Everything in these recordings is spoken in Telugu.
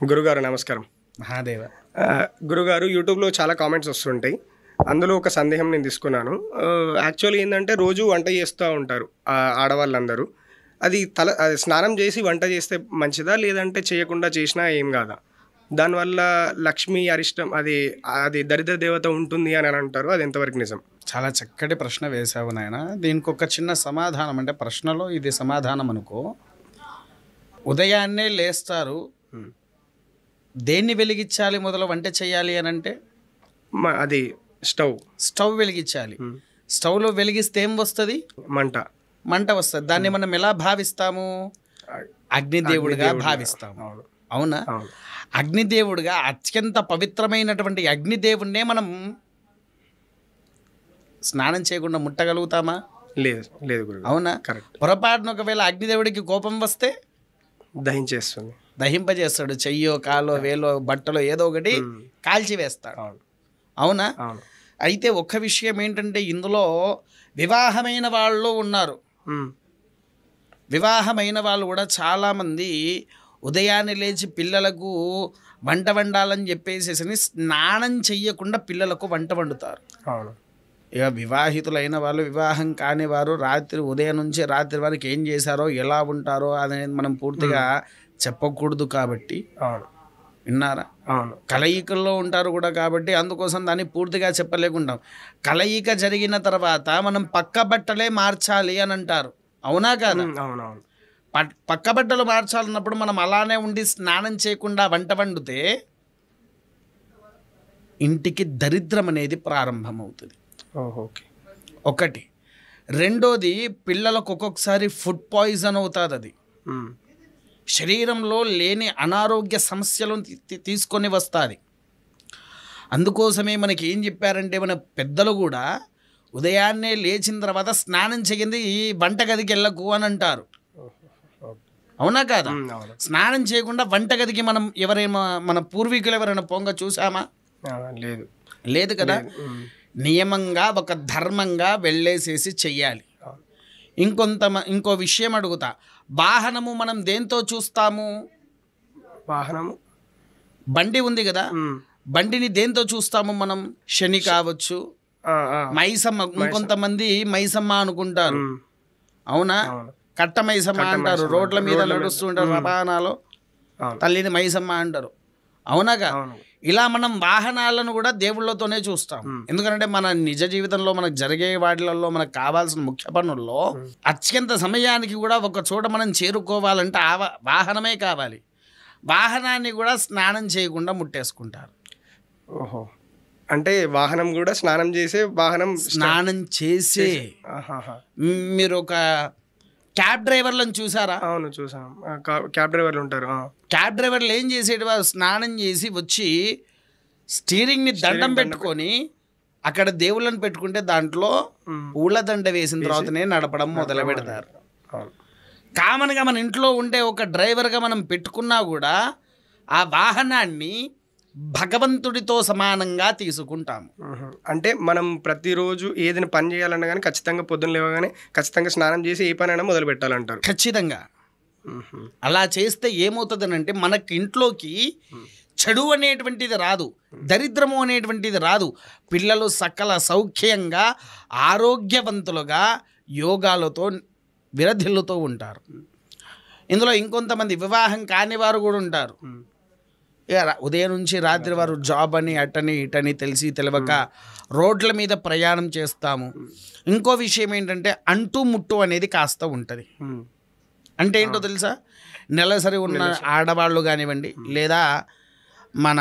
గురుగారు నమస్కారం. మహాదేవ. గురుగారు యూట్యూబ్‌లో చాలా కామెంట్స్ వస్తుంటాయి. అందులో ఒక సందేహం నేను తీసుకున్నాను. యాక్చువల్‌గా ఏందంటే రోజు వంట చేస్తా ఉంటారు ఆడవాళ్ళందరూ. అది స్నానం చేసి వంట చేస్తే మంచిదా? లేదంటే చేయకుండా చేసినా ఏం కాదా? దానివల్ల లక్ష్మి అరిష్టం అది దరిద్ర దేవత ఉంటుంది అని అంటారు. అది ఎంతవరకు నిజం? చాలా చక్కటి ప్రశ్న వేశావు నాయన. దీనికి ఒక చిన్న సమాధానం, అంటే ప్రశ్నలో ఇది సమాధానం అనుకో. ఉదయాన్నే లేస్తారు, దేన్ని వెలిగించాలి మొదలు వంట చేయాలి అని అంటే? అది స్టవ్ వెలిగించాలి. స్టవ్లో వెలిగిస్తే ఏం వస్తుంది? మంట వస్తుంది. దాన్ని మనం ఎలా భావిస్తాము? అగ్నిదేవుడిగా భావిస్తాము. అవునా? అగ్నిదేవుడిగా అత్యంత పవిత్రమైనటువంటి అగ్నిదేవుడినే మనం స్నానం చేయకుండా ముట్టగలుగుతామా? లేదు. అవునా? పొరపాటున ఒకవేళ అగ్నిదేవుడికి కోపం వస్తే దహింపజేస్తాడు. చెయ్యో కాలో వేలో బట్టలో ఏదో ఒకటి కాల్చివేస్తాడు. అవునా? అయితే ఒక్క విషయం ఏంటంటే, ఇందులో వివాహమైన వాళ్ళు ఉన్నారు. వివాహమైన వాళ్ళు కూడా చాలామంది ఉదయాన్నే లేచి పిల్లలకు వంట వండాలని చెప్పేసి స్నానం చెయ్యకుండా పిల్లలకు వంట వండుతారు. ఇక వివాహితులైన వాళ్ళు, వివాహం కాని వారు ఉదయం నుంచి రాత్రి వరకు ఏం చేశారో, ఎలా ఉంటారో అనేది మనం పూర్తిగా చెప్పకూడదు. కాబట్టి విన్నారా? కలయికల్లో ఉంటారు కూడా, కాబట్టి అందుకోసం దాన్ని పూర్తిగా చెప్పలేకుంటాం. కలయిక జరిగిన తర్వాత మనం పక్క బట్టలే మార్చాలి అని అంటారు. అవునా కాదా? పక్క బట్టలు మార్చాలన్నప్పుడు మనం అలానే ఉండి స్నానం చేయకుండా వంట వండితే ఇంటికి దరిద్రం అనేది ప్రారంభమవుతుంది. ఒకటి. రెండోది, పిల్లలకు ఒక్కొక్కసారి ఫుడ్ పాయిజన్ అవుతుంది. అది శరీరంలో లేని అనారోగ్య సమస్యలను తీసుకొని వస్తుంది. అందుకోసమే మనకి ఏం చెప్పారంటే, మన పెద్దలు కూడా ఉదయాన్నే లేచిన తర్వాత స్నానం చేయండి, వంటగదికి వెళ్ళకు అని అంటారు. అవునా కాదా? స్నానం చేయకుండా వంటగదికి మనం మన పూర్వీకులు ఎవరైనా పొంగ చూసామా? లేదు కదా. నియమంగా ఒక ధర్మంగా వెళ్ళేసేసి చెయ్యాలి. ఇంకో విషయం అడుగుతా. వాహనము మనం దేంతో చూస్తాము? బండి ఉంది కదా, బండిని దేంతో చూస్తాము మనం? శని కావచ్చు, మైసమ్మ. ఇంకొంతమంది మైసమ్మ అనుకుంటారు. అవునా? కట్ట మైసమ్మ అంటారు. రోడ్ల మీద నడుస్తుంటారు రవాణాలో, తల్లిని మైసమ్మ అంటారు. అవునాగా? ఇలా మనం వాహనాలను కూడా దేవుళ్ళతోనే చూస్తాం. ఎందుకంటే మన నిజ జీవితంలో మనకు జరిగే వాటిలలో మనకు కావాల్సిన ముఖ్య పనుల్లో అత్యంత సమయానికి కూడా ఒక చోట మనం చేరుకోవాలంటే ఆ వాహనమే కావాలి. వాహనాన్ని కూడా స్నానం చేయకుండా ముట్టేసుకుంటారు. అంటే వాహనం కూడా స్నానం చేసే మీరు ఒక క్యాబ్ డ్రైవర్లను చూసారా? అవును, చూసాం. క్యాబ్ డ్రైవర్లు ఉంటారు. క్యాబ్ డ్రైవర్లు ఏం చేసేటి? వారు స్నానం చేసి వచ్చి స్టీరింగ్ని దండం పెట్టుకొని అక్కడ దేవుళ్ళని పెట్టుకుంటే దాంట్లో పూలదండ వేసిన తర్వాతనే నడపడం మొదలు పెడతారు. కామన్గా మన ఇంట్లో ఉండే ఒక డ్రైవర్గా మనం పెట్టుకున్నా కూడా ఆ వాహనాన్ని భగవంతుడితో సమానంగా తీసుకుంటాము. అంటే మనం ప్రతిరోజు ఏదైనా పని చేయాలన్నా కానీ ఖచ్చితంగా పొద్దున్న లేవగానే ఖచ్చితంగా స్నానం చేసి ఏ పనైనా మొదలు పెట్టాలంటారు. ఖచ్చితంగా. అలా చేస్తే ఏమవుతుందనంటే, మనకి ఇంట్లోకి చెడు అనేటువంటిది రాదు, దరిద్రము అనేటువంటిది రాదు. పిల్లలు సకల సౌఖ్యంగా ఆరోగ్యవంతులుగా యోగాలతో విరధిల్లుతూ ఉంటారు. ఇందులో ఇంకొంతమంది వివాహం కాని వారు కూడా ఉంటారు. ఇక ఉదయం నుంచి రాత్రి వారు జాబ్ అని అటని ఇటని తెలిసి తెలియక రోడ్ల మీద ప్రయాణం చేస్తాము. ఇంకో విషయం ఏంటంటే, అంటు ముట్టు అనేది కాస్త ఉంటుంది. అంటే ఏంటో తెలుసా? నెలసరి ఉన్న ఆడవాళ్ళు కానివ్వండి, లేదా మన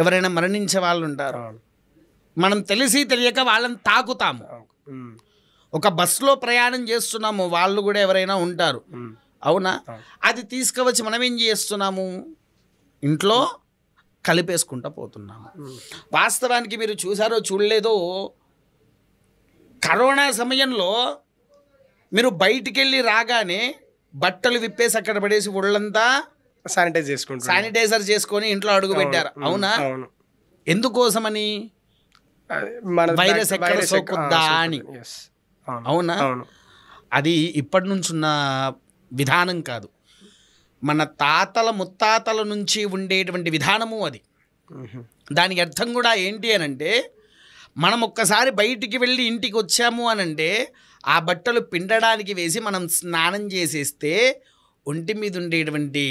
ఎవరైనా మరణించే వాళ్ళు ఉంటారు. మనం తెలిసి తెలియక వాళ్ళని తాకుతాము. ఒక బస్సులో ప్రయాణం చేస్తున్నాము, వాళ్ళు కూడా ఎవరైనా ఉంటారు. అవునా? అది తీసుకువచ్చి మనం ఏం చేస్తున్నాము? ఇంట్లో కలిపేసుకుంటూ పోతున్నాము. వాస్తవానికి మీరు చూసారో చూడలేదో, కరోనా సమయంలో మీరు వెళ్ళి రాగానే బట్టలు విప్పేసి అక్కడ పడేసి ఒళ్ళంతా శానిటైజర్ చేసుకొని ఇంట్లో అడుగు పెట్టారు. అవునా? ఎందుకోసమని? వైరస్ ఎక్కడ సోకుద్దా అని. అవునా? అది ఇప్పటి నుంచి ఉన్న విధానం కాదు. మన తాతల ముత్తాతల నుంచి ఉండేటువంటి విధానము అది. దానికి అర్థం కూడా ఏంటి అనంటే, మనం ఒక్కసారి బయటికి వెళ్ళి ఇంటికి వచ్చాము అనంటే ఆ బట్టలు పిండడానికి వేసి మనం స్నానం చేసేస్తే ఒంటి మీద ఉండేటువంటి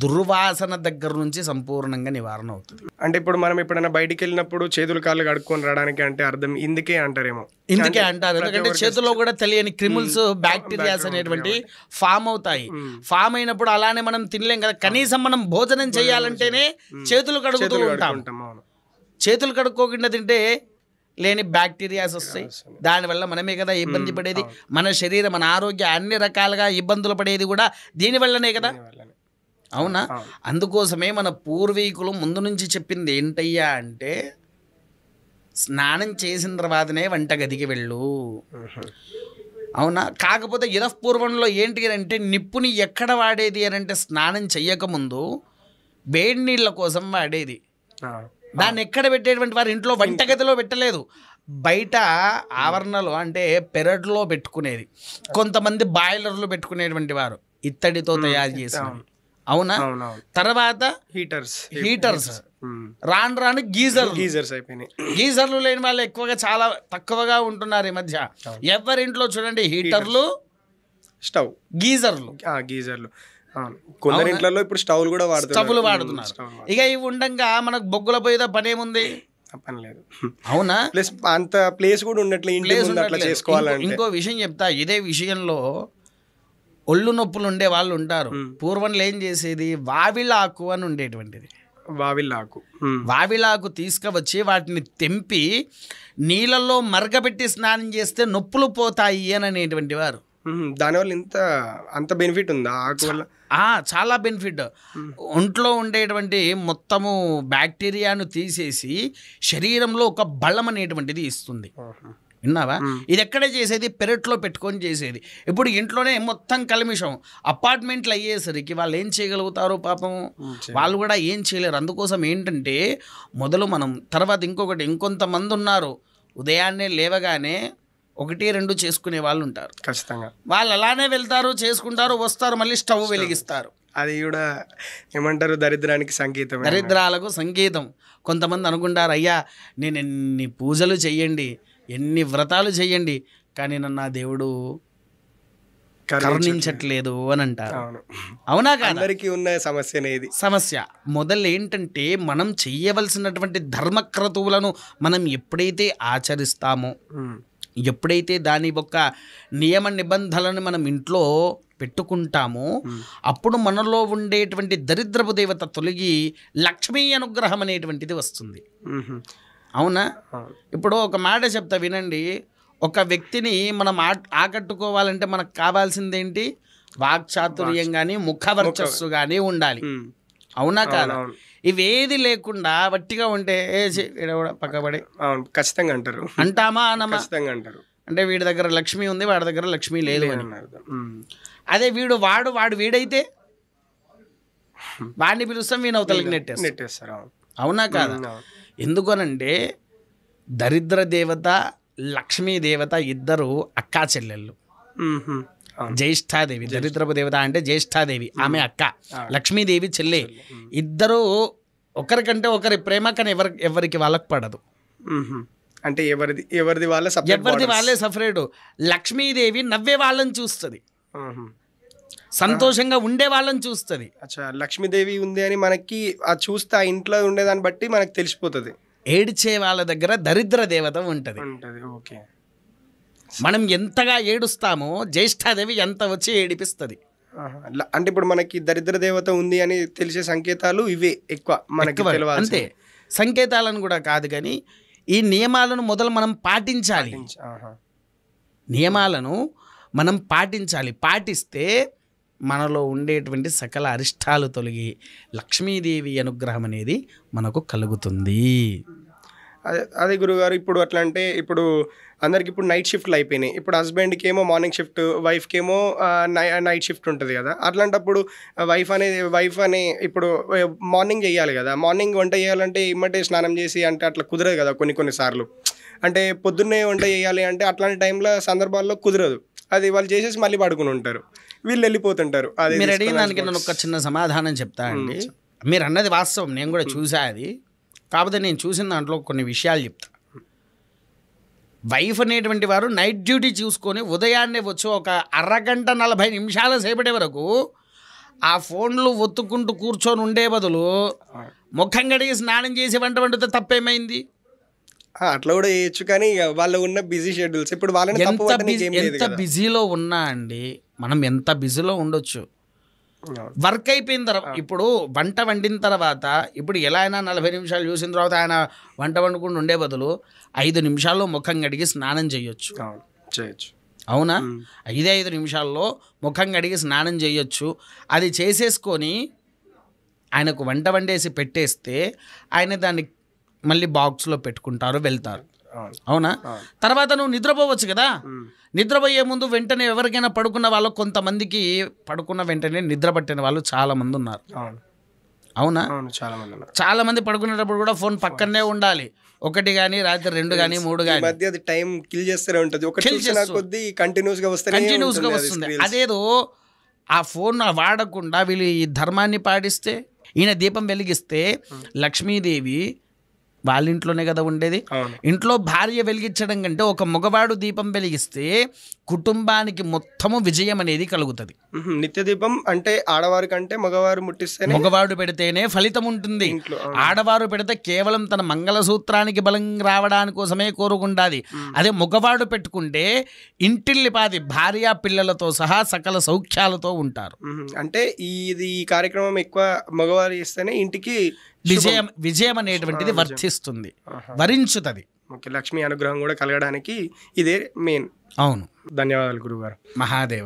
దుర్వాసన దగ్గర నుంచి సంపూర్ణంగా నివారణ అవుతుంది. అంటే ఇప్పుడు మనం ఎప్పుడైనా బయటికి వెళ్ళినప్పుడు చేతులు కాళ్ళు కడుక్కొని రావడానికి అంటే అర్థం ఇందుకే అంటారేమో. ఇందుకే అంటారు, ఎందుకంటే చేతుల్లో కూడా తెలియని క్రిముల్స్, బ్యాక్టీరియాస్ అనేటువంటి ఫామ్ అవుతాయి. ఫామ్ అయినప్పుడు అలానే మనం తినలేం కదా, కనీసం మనం భోజనం చేయాలంటేనే చేతులు కడుగుతూ ఉంటాం. చేతులు కడుక్కోకుండా తింటే లేని బ్యాక్టీరియాస్ వస్తాయి, దానివల్ల మనమే కదా ఇబ్బంది పడేది. మన శరీరం, మన ఆరోగ్యం అన్ని రకాలుగా ఇబ్బందులు పడేది కూడా దీనివల్లనే కదా. అవునా? అందుకోసమే మన పూర్వీకులు ముందు నుంచి చెప్పింది ఏంటయ్యా అంటే, స్నానం చేసిన తర్వాతనే వంటగదికి వెళ్ళు. అవునా? కాకపోతే ఇదపూర్వంలో ఏంటి అంటే, నిప్పుని ఎక్కడ వాడేది అని అంటే స్నానం చెయ్యకముందు వేడి నీళ్ళ కోసం వాడేది. దాన్ని ఎక్కడ పెట్టేటువంటి వారు ఇంట్లో వంటగదిలో పెట్టలేదు, బయట ఆవరణలో అంటే పెరట్లో పెట్టుకునేది. కొంతమంది బాయిలర్లు పెట్టుకునేటువంటి వారు ఇత్తడితో తయారు చేసినవి. అవునా? తర్వాత హీటర్స్ రాను రాను గీజర్స్ అయిపోయినాయి. గీజర్లు లేని వాళ్ళు ఎక్కువగా చాలా తక్కువగా ఉంటున్నారు ఈ మధ్య. ఎవరింట్లో చూడండి హీటర్లు, స్టవ్, గీజర్లు. కొందరి ఇంట్లో ఇప్పుడు స్టవ్లు కూడా వాడుతున్నారు. ఇక ఇవి ఉండంగా మనకు బొగ్గుల పోయేదా పనేముంది? పని లేదు. అవునా? ప్లస్ అంత ప్లేస్ కూడా ఉండట్లేదు. ఇంకో విషయం చెప్తా, ఇదే విషయంలో ఒళ్ళు నొప్పులు ఉండే వాళ్ళు ఉంటారు. పూర్వంలో ఏం చేసేది, వావిలాకు అని ఉండేటువంటిది. వావిలాకు తీసుకువచ్చి వాటిని తెంపి నీళ్ళల్లో మరగబెట్టి స్నానం చేస్తే నొప్పులు పోతాయి అని అనేటువంటి వారు. దానివల్ల అంత బెనిఫిట్ ఉందా ఆకు వల్ల? చాలా బెనిఫిట్. ఒంట్లో ఉండేటువంటి మొత్తము బ్యాక్టీరియాను తీసేసి శరీరంలో ఒక బలం అనేటువంటిది ఇస్తుంది. విన్నావా? ఇది ఎక్కడే చేసేది, పెరట్లో పెట్టుకొని చేసేది. ఇప్పుడు ఇంట్లోనే మొత్తం కల్మిషం. అపార్ట్మెంట్లు అయ్యేసరికి వాళ్ళు ఏం చేయగలుగుతారు పాపం, వాళ్ళు కూడా ఏం చేయలేరు. అందుకోసం ఏంటంటే మొదలు మనం, తర్వాత ఇంకొంతమంది ఉన్నారు ఉదయాన్నే లేవగానే 1-2 చేసుకునే వాళ్ళు ఉంటారు. ఖచ్చితంగా వాళ్ళు అలానే వెళ్తారు, చేసుకుంటారు, వస్తారు, మళ్ళీ స్టవ్ వెలిగిస్తారు. అది కూడా ఏమంటారు, దరిద్రానికి సంకేతం, దరిద్రాలకు సంకేతం. కొంతమంది అనుకుంటారు, అయ్యా నేను ఎన్ని పూజలు చెయ్యండి, ఎన్ని వ్రతాలు చెయ్యండి, కానీ నన్ను ఆ దేవుడు కరుణించట్లేదు అని అంటారు. అవునా కాదా? అందరికీ ఉన్న సమస్య మొదలు ఏంటంటే, మనం చెయ్యవలసినటువంటి ధర్మక్రతువులను మనం ఎప్పుడైతే ఆచరిస్తామో, ఎప్పుడైతే దాని యొక్క నియమ నిబంధనలను మనం ఇంట్లో పెట్టుకుంటామో, అప్పుడు మనలో ఉండేటువంటి దరిద్రపు దేవత తొలగి లక్ష్మీ అనుగ్రహం అనేటువంటిది వస్తుంది. అవునా? ఇప్పుడు ఒక మాట చెప్తా వినండి. ఒక వ్యక్తిని మనం ఆకట్టుకోవాలంటే మనకు కావాల్సిందేంటి, వాక్చాతుర్యం కానీ ముఖవర్చస్సు కానీ ఉండాలి. అవునా కాదా? ఇవేది లేకుండా వట్టిగా ఉంటే పక్కబడి ఖచ్చితంగా అంటారు. అంటామా అనమా? ఖచ్చితంగా అంటారు. అంటే వీడి దగ్గర లక్ష్మి ఉంది, వాడి దగ్గర లక్ష్మి లేదు అని. అదే వాడు వీడైతే వాడిని పిలుస్తాం, వీని అవతలకి నెట్టేస్తారు. అవునా కాదా? ఎందుకనంటే దరిద్ర దేవత, లక్ష్మీ దేవత ఇద్దరు అక్కా చెల్లెళ్ళు. జ్యేష్ఠాదేవి, దరిద్రపు దేవత అంటే జ్యేష్ఠాదేవి, ఆమె అక్క, లక్ష్మీదేవి చెల్లె. ఇద్దరు ఒకరికంటే ఒకరి ప్రేమ, కానీ ఎవరికి వాళ్ళకి పడదు. అంటే ఎవరిది వాళ్ళే సపరేటు. లక్ష్మీదేవి నవ్వే వాళ్ళని చూస్తుంది, సంతోషంగా ఉండే వాళ్ళని చూస్తుంది. లక్ష్మీదేవి ఉంది అని మనకి చూస్తే ఆ ఇంట్లో ఉండేదాన్ని బట్టి మనకు తెలిసిపోతుంది. ఏడ్చే వాళ్ళ దగ్గర దరిద్ర దేవత ఉంటుంది. మనం ఎంతగా ఏడుస్తామో జ్యేష్ఠాదేవి ఎంత వచ్చి ఏడిపిస్తుంది. అంటే ఇప్పుడు మనకి దరిద్ర దేవత ఉంది అని తెలిసే సంకేతాలు ఇవే ఎక్కువ మనకి తెలియాలి. అంతే, సంకేతాలను కూడా కాదు, కానీ ఈ నియమాలను మొదలు మనం పాటించాలి. నియమాలను మనం పాటించాలి. పాటిస్తే మనలో ఉండేటువంటి సకల అరిష్టాలు తొలగి లక్ష్మీదేవి అనుగ్రహం అనేది మనకు కలుగుతుంది. అదే గురుగారు, ఇప్పుడు అట్లా అంటే ఇప్పుడు అందరికి ఇప్పుడు నైట్ షిఫ్ట్లు అయిపోయినాయి. ఇప్పుడు హస్బెండ్కి ఏమో మార్నింగ్ షిఫ్ట్, వైఫ్కి ఏమో నైట్ షిఫ్ట్ ఉంటుంది కదా. అట్లాంటప్పుడు వైఫ్ అనే ఇప్పుడు మార్నింగ్ చేయాలి కదా. మార్నింగ్ వంట చేయాలంటే ఇమ్మటే స్నానం చేసి అంటే అట్లా కుదరదు కదా. కొన్ని సార్లు అంటే పొద్దున్నే వంట చేయాలి అంటే అట్లాంటి టైంలో సందర్భాల్లో కుదరదు. అది వాళ్ళు చేసేసి మళ్ళీ పడుకుని ఉంటారు, వీళ్ళు వెళ్ళిపోతుంటారు. అది మీరు అడిగిన దానికి నేను ఒక చిన్న సమాధానం చెప్తా అండి. మీరు అన్నది వాస్తవం, నేను కూడా చూసా అది. కాకపోతే నేను చూసిన దాంట్లో కొన్ని విషయాలు చెప్తా. వైఫ్ అనేటువంటి వారు నైట్ డ్యూటీ చూసుకొని ఉదయాన్నే వచ్చి ఒక అరగంట 40 నిమిషాల సేపటి వరకు ఆ ఫోన్లు ఒత్తుకుంటూ కూర్చొని ఉండే బదులు ముఖం కడిగి స్నానం చేసి వంట వండితే తప్పేమైంది? అట్లా కూడా చేయొచ్చు, కానీ ఇక వాళ్ళు ఉన్న బిజీ షెడ్యూల్స్ ఇప్పుడు వాళ్ళని ఎంత బిజీలో ఉన్నా అండి, మనం ఎంత బిజీలో ఉండొచ్చు. వర్క్ అయిపోయిన తర్వాత ఇప్పుడు వంట వండిన తర్వాత ఇప్పుడు ఎలా అయినా 40 నిమిషాలు చూసిన తర్వాత ఆయన వంట వండుకుంటూ ఉండే బదులు 5 నిమిషాల్లో ముఖం కడిగి స్నానం చేయొచ్చు. అవునా? 5 నిమిషాల్లో ముఖం కడిగి స్నానం చేయొచ్చు. అది చేసేసుకొని ఆయనకు వంట వండేసి పెట్టేస్తే ఆయన దాన్ని మళ్ళీ బాక్స్లో పెట్టుకుంటారు, వెళ్తారు. అవునా? తర్వాత నువ్వు నిద్రపోవచ్చు కదా. నిద్రపోయే ముందు వెంటనే ఎవరికైనా పడుకున్న వాళ్ళు, కొంతమందికి పడుకున్న వెంటనే నిద్ర పట్టిన వాళ్ళు చాలా మంది ఉన్నారు. అవునా? చాలా మంది పడుకునేటప్పుడు కూడా ఫోన్ పక్కనే ఉండాలి. 1 కానీ రాత్రి 2 కానీ 3 కానీ మధ్య అది టైం కిల్ చేస్తూనే ఉంటుంది. కంటిన్యూస్ గా వస్తుంది. అదేదో ఆ ఫోన్ వాడకుండా వీళ్ళు ఈ ధర్మాన్ని పాటిస్తే, ఈయన దీపం వెలిగిస్తే లక్ష్మీదేవి వాళ్ళ ఇంట్లోనే కదా ఉండేది. ఇంట్లో భార్య వెలిగించడం కంటే ఒక మగవాడు దీపం వెలిగిస్తే కుటుంబానికి మొత్తము విజయం అనేది కలుగుతుంది. నిత్య దీపం అంటే ఆడవారి కంటే మగవారు ముట్టిస్తే, మగవాడు పెడితేనే ఫలితం ఉంటుంది. ఆడవారు పెడితే కేవలం తన మంగళసూత్రానికి బలం రావడానికి కోసమే కోరుకుంటాది. అదే మగవాడు పెట్టుకుంటే ఇంటిల్లిపాది భార్య పిల్లలతో సహా సకల సౌఖ్యాలతో ఉంటారు. అంటే ఈ కార్యక్రమం ఎక్కువ మగవారు చేస్తేనే ఇంటికి విజయం అనేటువంటిది వర్తిస్తుంది, వరించుతుంది. లక్ష్మీ అనుగ్రహం కూడా కలగడానికి ఇదే మెయిన్. అవును. ధన్యవాదాలు గురుగారు. మహాదేవ్.